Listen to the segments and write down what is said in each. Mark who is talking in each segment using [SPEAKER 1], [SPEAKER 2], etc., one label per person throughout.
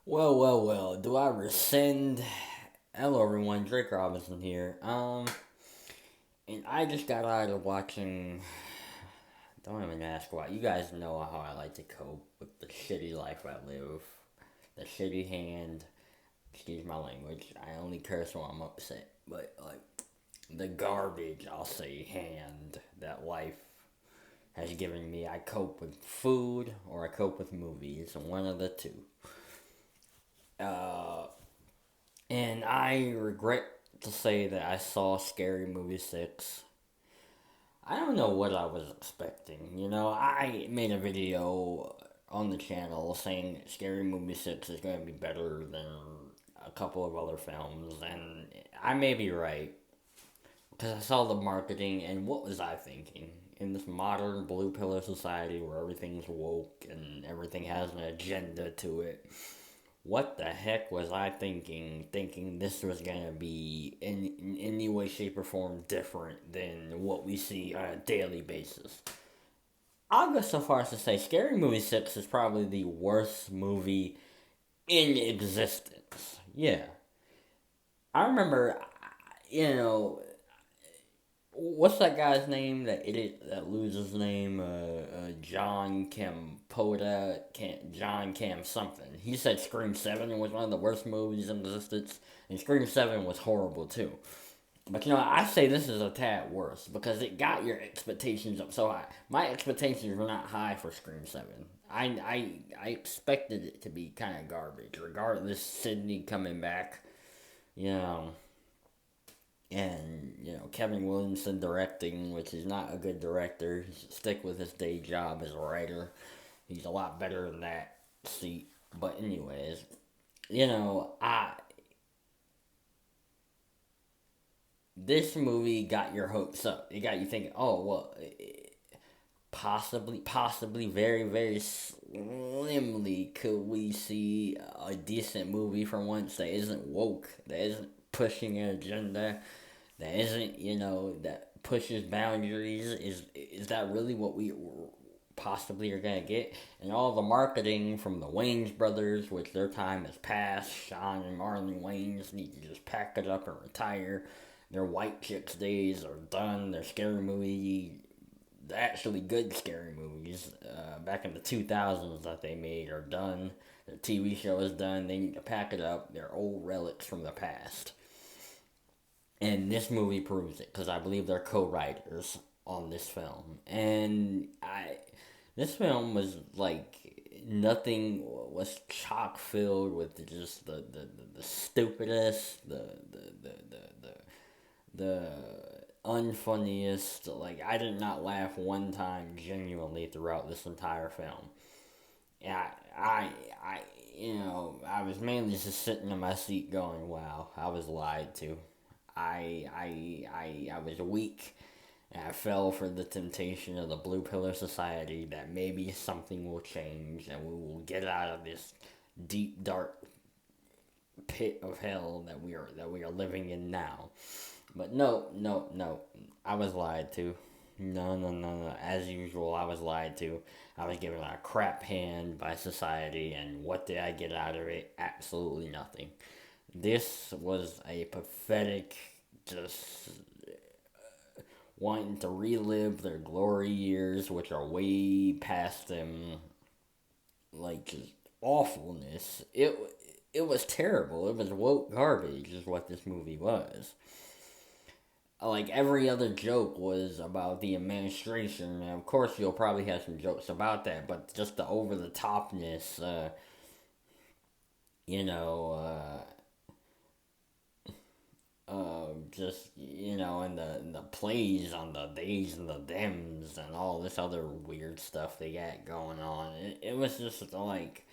[SPEAKER 1] Well, do I rescind? Hello everyone, Drake Robinson here. And I just got out of watching, don't even ask why. You guys know how I like to cope with the shitty life I live. The shitty hand, excuse my language, I only curse when I'm upset. But, like, the garbage, I'll say, hand that life has given me. I cope with food or I cope with movies, one of the two. Uh, And I regret to say that I saw Scary Movie 6. I don't know what I was expecting. I made a video on the channel saying Scary Movie 6 is going to be better than a couple of other films, and I may be right. Because I saw the marketing, and what was I thinking? In this modern blue pillar society where everything's woke and everything has an agenda to it, what the heck was I thinking this was gonna be in any way, shape, or form different than what we see on a daily basis? I'll go so far as to say Scary Movie 6 is probably the worst movie in existence. Yeah. I remember, you know, what's that guy's name? That idiot that loses his name? John Campota, John Cam something. He said Scream 7 was one of the worst movies in existence, and Scream 7 was horrible too. But I say this is a tad worse because it got your expectations up so high. My expectations were not high for Scream 7. I expected it to be kind of garbage, regardless Sydney coming back, you know, and Kevin Williamson directing, which is not a good director. He should stick with his day job as a writer. He's a lot better than that seat. But anyways, I this movie got your hopes up. It got you thinking, oh well, possibly, very, very slimly could we see a decent movie for once that isn't woke, that isn't pushing an agenda, that isn't that pushes boundaries. Is that really what we possibly are gonna get? And all the marketing from the Wayans brothers, which their time has passed. Sean and Marlon Wayans need to just pack it up and retire. Their white chicks days are done. Their scary movie, the actually good scary movies back in the 2000s that they made are done. Their TV show is done. They need to pack it up. They're old relics from the past. And this movie proves it because I believe they're co-writers on this film. And this film was like nothing was chock filled with just the stupidest, the unfunniest. Like I did not laugh one time genuinely throughout this entire film. Yeah, I, I was mainly just sitting in my seat going, "Wow, I was lied to." I was weak, and I fell for the temptation of the blue pillar society that maybe something will change and we will get out of this deep dark pit of hell that we are living in now. But no, no, no. I was lied to. No, no, no, no. As usual, I was lied to. I was given a crap hand by society, and what did I get out of it? Absolutely nothing. This was a pathetic, just wanting to relive their glory years, which are way past them, like just awfulness. It was terrible. It was woke garbage, is what this movie was. Like every other joke was about the administration, and of course you'll probably have some jokes about that, but just the over the topness, you know, just and the plays on the theys and the thems and all this other weird stuff they got going on. It was just like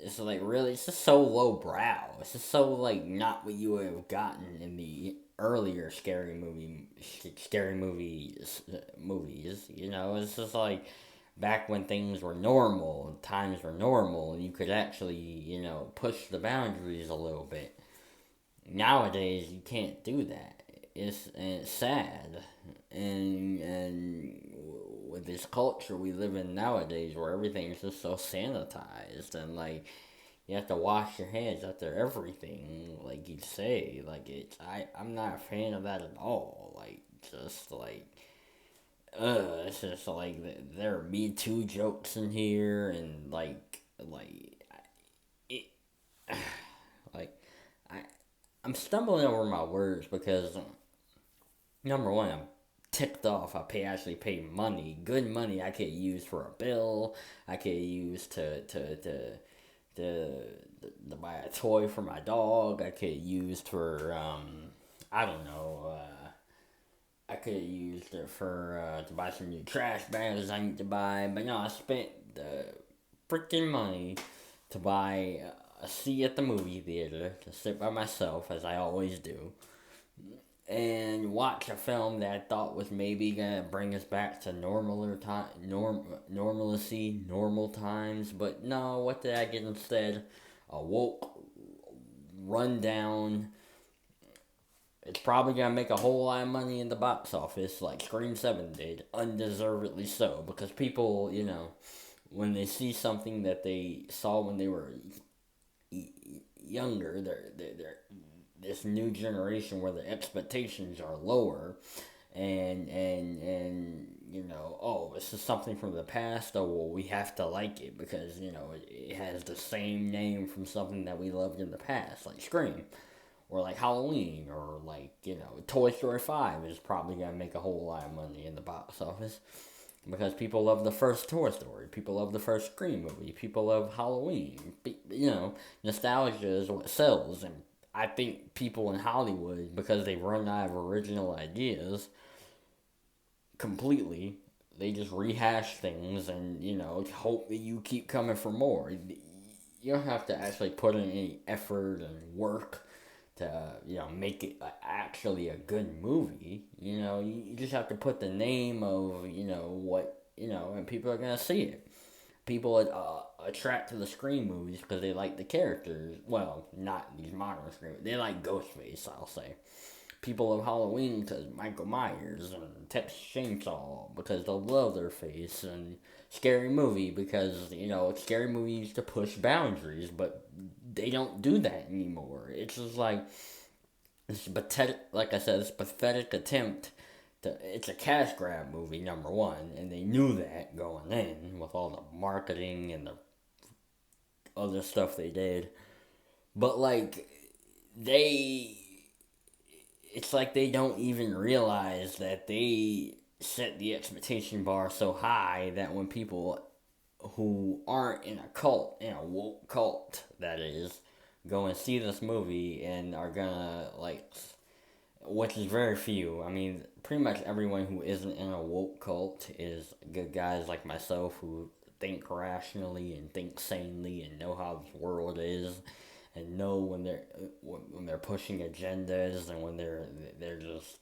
[SPEAKER 1] it's like really it's just so low brow. It's just so like not what you would have gotten in the earlier scary movies. It's just like back when things were normal, times were normal, and you could actually push the boundaries a little bit. Nowadays you can't do that. It's sad, and with this culture we live in nowadays where everything's just so sanitized and like you have to wash your hands after everything, like you say. Like I'm not a fan of that at all. Like just like it's just like there are Me Too jokes in here and it like I I'm stumbling over my words because number one, I'm ticked off. Actually pay money, good money I could use for a bill. I could use to, to buy a toy for my dog. I could use for I don't know. I could have used it for to buy some new trash bags I need to buy, but no, I spent the freaking money to buy a seat at the movie theater to sit by myself as I always do and watch a film that I thought was maybe gonna bring us back to normalcy, normal times. But no, what did I get instead? A woke, rundown. It's probably gonna make a whole lot of money in the box office, like Scream 7 did, undeservedly so, because people, when they see something that they saw when they were younger, they're this new generation where the expectations are lower and oh, this is something from the past. Oh, well, we have to like it because it has the same name from something that we loved in the past, like Scream or like Halloween or like Toy Story 5 is probably going to make a whole lot of money in the box office because people love the first Toy Story, people love the first Scream movie, people love Halloween. Nostalgia is what sells. And I think people in Hollywood, because they run out of original ideas completely, they just rehash things and hope that you keep coming for more. You don't have to actually put in any effort and work to make it actually a good movie. You just have to put the name of what and people are gonna see it. People attract to the Scream movies because they like the characters. Well, not these modern Scream. They like Ghostface, I'll say. People of Halloween because Michael Myers and Texas Chainsaw because they love their face, and Scary Movie because Scary Movie used to push boundaries, but they don't do that anymore. It's just like it's pathetic. Like I said, it's a pathetic attempt. It's a cash grab movie, number one, and they knew that going in with all the marketing and the other stuff they did. But like they it's like they don't even realize that they set the expectation bar so high that when people who aren't in a cult, in a woke cult, that is, go and see this movie and are gonna, like, which is very few. I mean, pretty much everyone who isn't in a woke cult is good guys like myself who think rationally and think sanely and know how this world is and know when they're pushing agendas and when they're just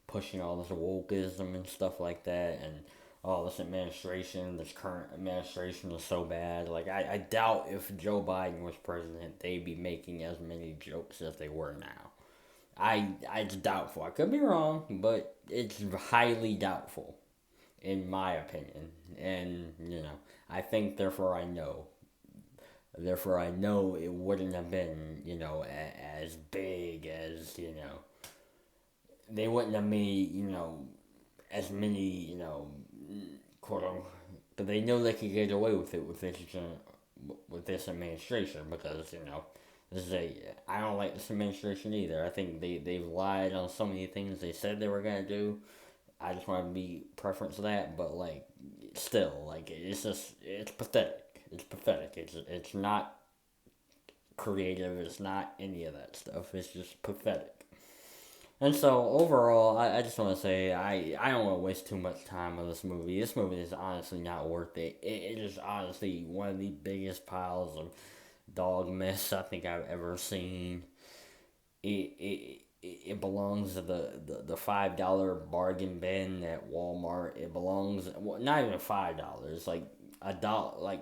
[SPEAKER 1] pushing all this wokeism and stuff like that and this current administration is so bad. Like I doubt if Joe Biden was president they'd be making as many jokes as they were now. It's doubtful. I could be wrong, but it's highly doubtful in my opinion. And I think therefore I know it wouldn't have been, as big as, they wouldn't have made, as many, quote unquote, but they know they could get away with it with this administration because, I don't like this administration either. I think they've lied on so many things they said they were going to do. I just want to be preference that, but, like, still, like, it's pathetic. It's pathetic. It's not creative. It's not any of that stuff. It's just pathetic. And so overall, I just want to say I don't want to waste too much time on this movie. This movie is honestly not worth it. It is honestly one of the biggest piles of dog mess I think I've ever seen. It belongs to the $5 bargain bin at Walmart. It belongs not even $5, like like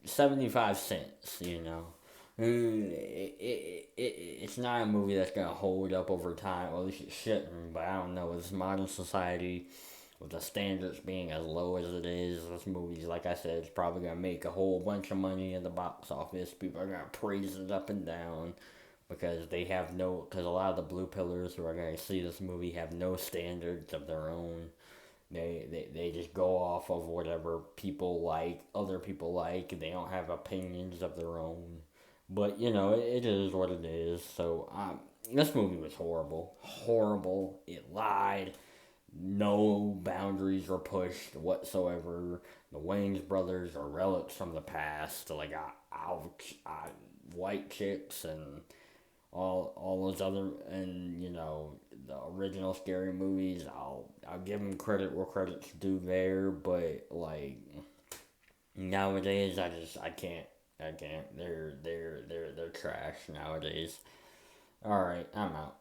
[SPEAKER 1] 75 cents, It's not a movie that's gonna hold up over time. Well, at least it shouldn't, but I don't know. This modern society, with the standards being as low as it is, this movie's, like I said, it's probably gonna make a whole bunch of money in the box office. People are gonna praise it up and down because they have no, because a lot of the blue pillars who are gonna see this movie have no standards of their own. They just go off of whatever people like, other people like. They don't have opinions of their own. But, it is what it is. So, this movie was horrible. Horrible. It lied. No boundaries were pushed whatsoever. The Wayans brothers are relics from the past. Like, white chicks and all those other, and the original scary movies. I'll give them credit where credit's due there, but like nowadays I can't. They're trash nowadays. All right, I'm out.